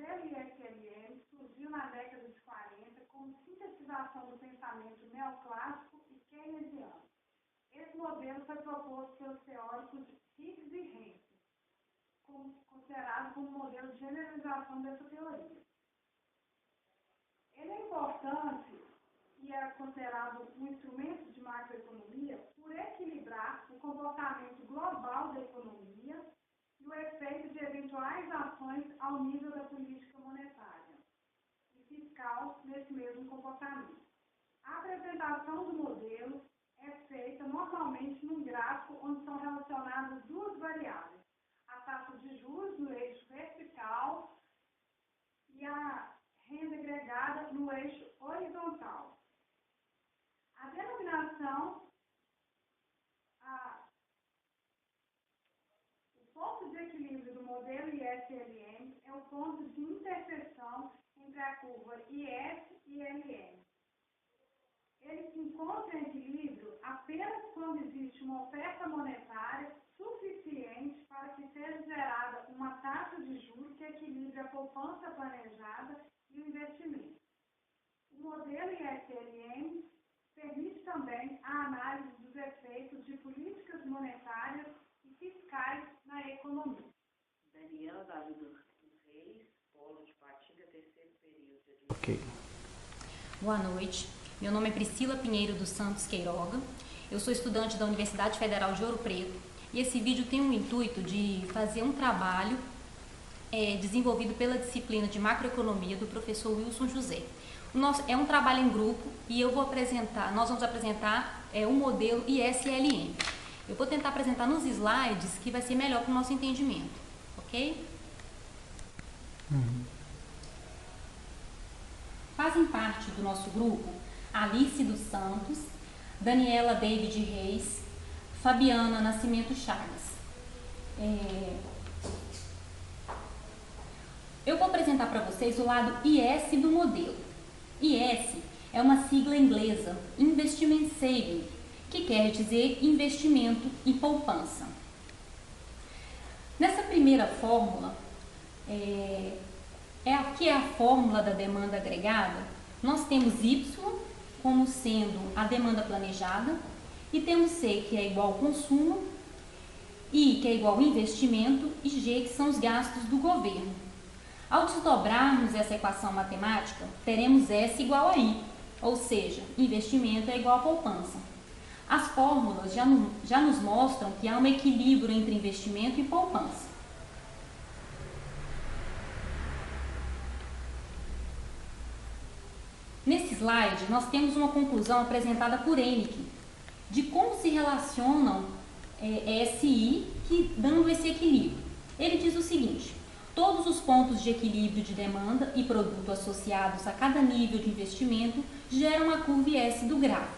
modelo ISLM surgiu na década de 40 como sintetização do pensamento neoclássico e keynesiano. Esse modelo foi proposto pelos teóricos Higgs e Henry, considerado como modelo de generalização dessa teoria. Ele é importante e é considerado um instrumento de macroeconomia por equilibrar o comportamento global da economia e o efeito de eventuais ações ao nível da política monetária e fiscal nesse mesmo comportamento. A apresentação do modelo é feita normalmente num gráfico onde são relacionadas duas variáveis, a taxa de juros no eixo vertical e a renda agregada no eixo horizontal. A denominação, o ponto de equilíbrio do modelo ISLM é o ponto de interseção entre a curva IS e LM. Ele se encontra em equilíbrio apenas quando existe uma oferta monetária suficiente para que seja gerada uma taxa de juros que equilibre a poupança planejada e o investimento. O modelo ISLM permite também a análise dos efeitos de políticas monetárias e fiscais na economia. Daniela Davi dos Reis, Polo de Partida, terceiro período de... Ok. Boa noite. Meu nome é Priscila Pinheiro dos Santos Queiroga. Eu sou estudante da Universidade Federal de Ouro Preto e esse vídeo tem o intuito de fazer um trabalho desenvolvido pela disciplina de macroeconomia do professor Wilson José. É um trabalho em grupo e nós vamos apresentar o modelo ISLM. Eu vou tentar apresentar nos slides que vai ser melhor para o nosso entendimento, ok? Fazem parte do nosso grupo Alice dos Santos, Daniela David Reis, Fabiana Nascimento Chagas. Eu vou apresentar para vocês o lado IS do modelo. IS é uma sigla inglesa, Investment Saving, que quer dizer investimento em poupança. Nessa primeira fórmula, aqui é a fórmula da demanda agregada, nós temos Y como sendo a demanda planejada, e temos C, que é igual ao consumo, I, que é igual ao investimento, e G, que são os gastos do governo. Ao desdobrarmos essa equação matemática, teremos S igual a I, ou seja, investimento é igual a poupança. As fórmulas já nos mostram que há um equilíbrio entre investimento e poupança. Nesse slide, nós temos uma conclusão apresentada por Henrique, de como se relacionam S e I, dando esse equilíbrio. Ele diz o seguinte: todos os pontos de equilíbrio de demanda e produto associados a cada nível de investimento geram a curva IS do gráfico.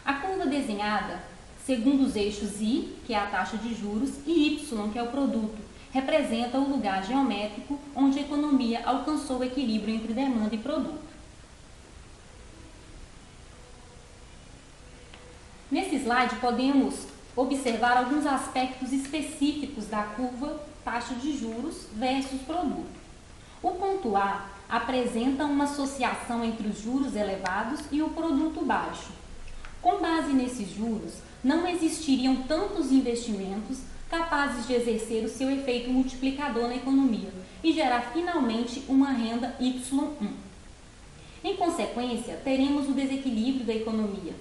A curva desenhada segundo os eixos I, que é a taxa de juros, e Y, que é o produto, representa o lugar geométrico onde a economia alcançou o equilíbrio entre demanda e produto. Nesse slide podemos observar alguns aspectos específicos da curva taxa de juros versus produto. O ponto A apresenta uma associação entre os juros elevados e o produto baixo. Com base nesses juros, não existiriam tantos investimentos capazes de exercer o seu efeito multiplicador na economia e gerar finalmente uma renda Y1. Em consequência, teremos o desequilíbrio da economia.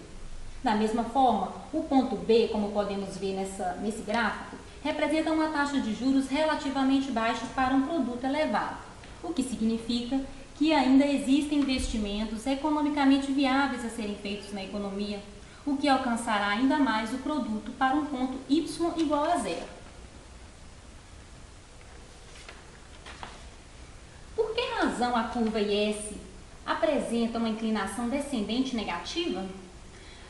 Da mesma forma, o ponto B, como podemos ver nesse gráfico, representa uma taxa de juros relativamente baixa para um produto elevado, o que significa que ainda existem investimentos economicamente viáveis a serem feitos na economia, o que alcançará ainda mais o produto para um ponto Y igual a zero. Por que razão a curva IS apresenta uma inclinação descendente negativa?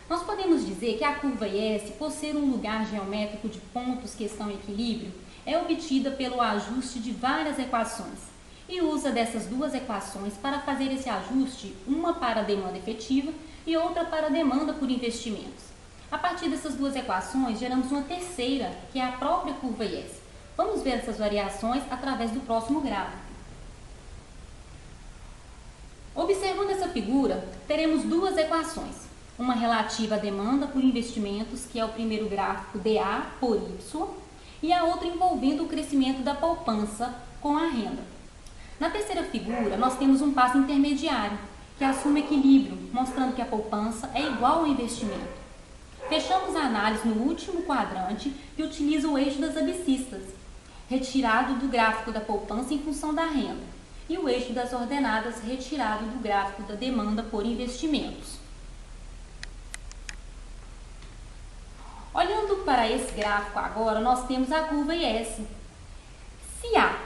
Nós podemos dizer que a curva IS, por ser um lugar geométrico de pontos que estão em equilíbrio, é obtida pelo ajuste de várias equações e usa dessas duas equações para fazer esse ajuste, uma para a demanda efetiva e outra para a demanda por investimentos. A partir dessas duas equações, geramos uma terceira, que é a própria curva IS. Vamos ver essas variações através do próximo gráfico. Observando essa figura, teremos duas equações. Uma relativa à demanda por investimentos, que é o primeiro gráfico dA por Y, e a outra envolvendo o crescimento da poupança com a renda. Na terceira figura, nós temos um passo intermediário, que assume equilíbrio, mostrando que a poupança é igual ao investimento. Fechamos a análise no último quadrante, que utiliza o eixo das abscissas, retirado do gráfico da poupança em função da renda, e o eixo das ordenadas, retirado do gráfico da demanda por investimentos. Olhando para esse gráfico agora, nós temos a curva IS. Se A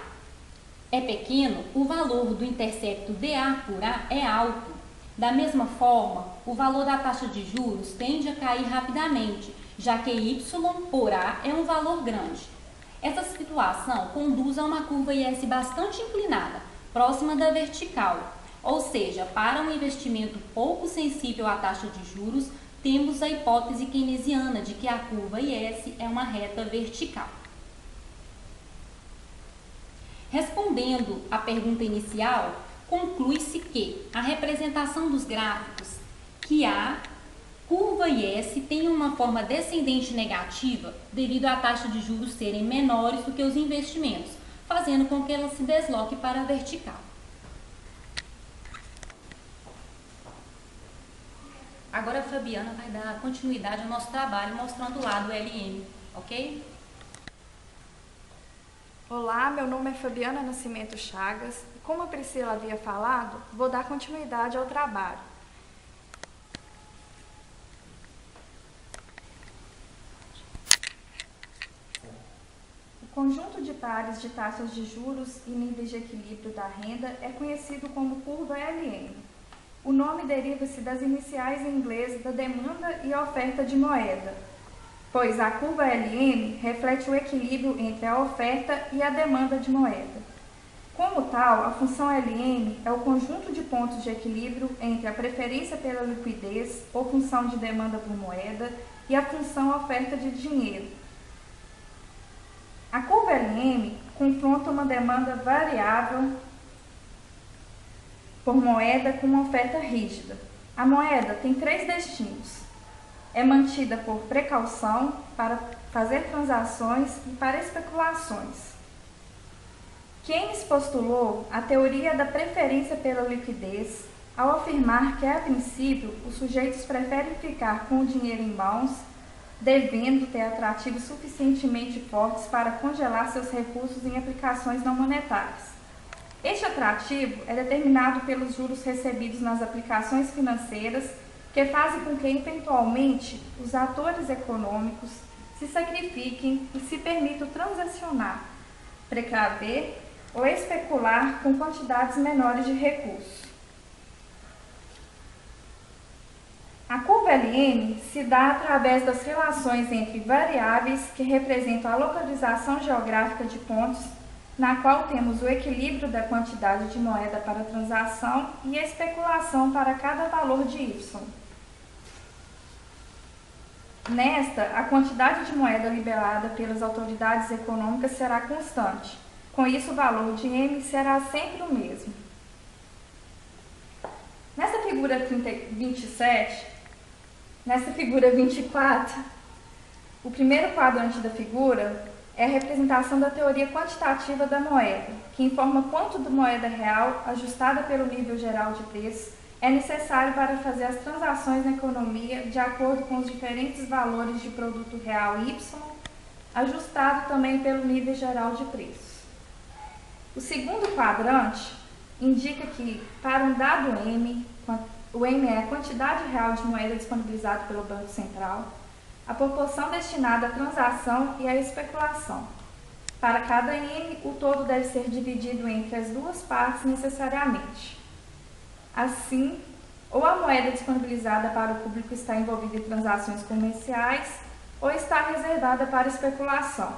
é pequeno, o valor do intercepto dA por A é alto. Da mesma forma, o valor da taxa de juros tende a cair rapidamente, já que Y por A é um valor grande. Essa situação conduz a uma curva IS bastante inclinada, próxima da vertical, ou seja, para um investimento pouco sensível à taxa de juros, temos a hipótese keynesiana de que a curva IS é uma reta vertical. Respondendo à pergunta inicial, conclui-se que a representação dos gráficos que a curva IS tem uma forma descendente negativa devido à taxa de juros serem menores do que os investimentos, fazendo com que ela se desloque para a vertical. Agora a Fabiana vai dar continuidade ao nosso trabalho mostrando o lado LM, ok? Olá, meu nome é Fabiana Nascimento Chagas e, como a Priscila havia falado, vou dar continuidade ao trabalho. O conjunto de pares de taxas de juros e níveis de equilíbrio da renda é conhecido como curva LM. O nome deriva-se das iniciais em inglês da demanda e oferta de moeda, pois a curva LM reflete o equilíbrio entre a oferta e a demanda de moeda. Como tal, a função LM é o conjunto de pontos de equilíbrio entre a preferência pela liquidez ou função de demanda por moeda e a função oferta de dinheiro. A curva LM confronta uma demanda variável por moeda com uma oferta rígida. A moeda tem 3 destinos. É mantida por precaução, para fazer transações e para especulações. Keynes postulou a teoria da preferência pela liquidez ao afirmar que, a princípio, os sujeitos preferem ficar com o dinheiro em mãos, devendo ter atrativos suficientemente fortes para congelar seus recursos em aplicações não monetárias. Este atrativo é determinado pelos juros recebidos nas aplicações financeiras, que fazem com que, eventualmente, os atores econômicos se sacrifiquem e se permitam transacionar, precaver ou especular com quantidades menores de recursos. A curva LM se dá através das relações entre variáveis que representam a localização geográfica de pontos, na qual temos o equilíbrio da quantidade de moeda para transação e a especulação para cada valor de Y. Nesta, a quantidade de moeda liberada pelas autoridades econômicas será constante. Com isso, o valor de M será sempre o mesmo. Nessa figura 24, o primeiro quadrante da figura é a representação da teoria quantitativa da moeda, que informa quanto de moeda real, ajustada pelo nível geral de preços, é necessário para fazer as transações na economia de acordo com os diferentes valores de produto real Y, ajustado também pelo nível geral de preços. O segundo quadrante indica que, para um dado M, o M é a quantidade real de moeda disponibilizada pelo Banco Central, a proporção destinada à transação e à especulação. Para cada M, o todo deve ser dividido entre as duas partes necessariamente. Assim, ou a moeda disponibilizada para o público está envolvida em transações comerciais, ou está reservada para especulação.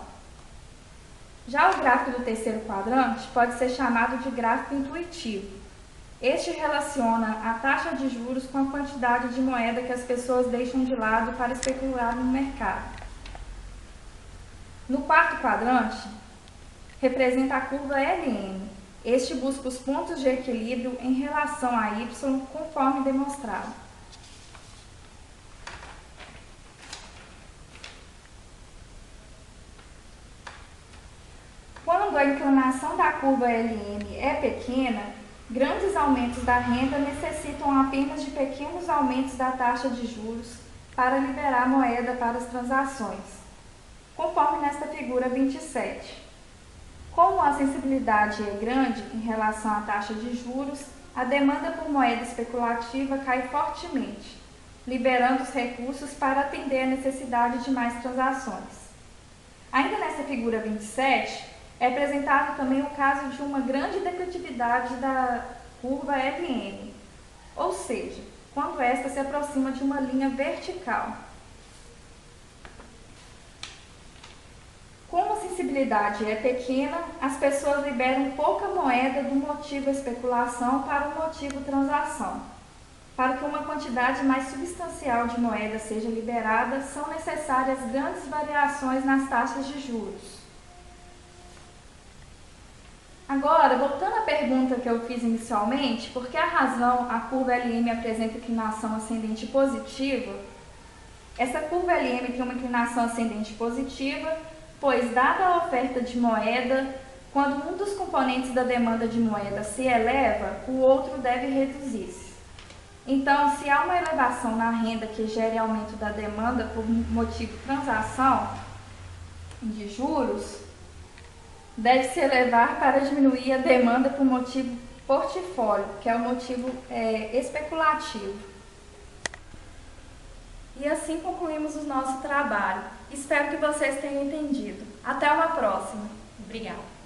Já o gráfico do terceiro quadrante pode ser chamado de gráfico intuitivo. Este relaciona a taxa de juros com a quantidade de moeda que as pessoas deixam de lado para especular no mercado. No quarto quadrante, representa a curva LM. Este busca os pontos de equilíbrio em relação a y, conforme demonstrado. Quando a inclinação da curva LM é pequena, grandes aumentos da renda necessitam apenas de pequenos aumentos da taxa de juros para liberar a moeda para as transações, conforme nesta figura 27. Como a sensibilidade é grande em relação à taxa de juros, a demanda por moeda especulativa cai fortemente, liberando os recursos para atender a necessidade de mais transações. Ainda nessa figura 27, é apresentado também o caso de uma grande declutividade da curva LM, ou seja, quando esta se aproxima de uma linha vertical. Como a sensibilidade é pequena, as pessoas liberam pouca moeda do motivo especulação para o motivo transação. Para que uma quantidade mais substancial de moeda seja liberada, são necessárias grandes variações nas taxas de juros. Agora, voltando à pergunta que eu fiz inicialmente, por que a razão a curva LM apresenta inclinação ascendente positiva? Essa curva LM tem uma inclinação ascendente positiva, pois, dada a oferta de moeda, quando um dos componentes da demanda de moeda se eleva, o outro deve reduzir-se. Então, se há uma elevação na renda que gere aumento da demanda por motivo de transação de juros, deve-se elevar para diminuir a demanda por motivo portfólio, que é o motivo especulativo. E assim concluímos o nosso trabalho. Espero que vocês tenham entendido. Até uma próxima. Obrigada.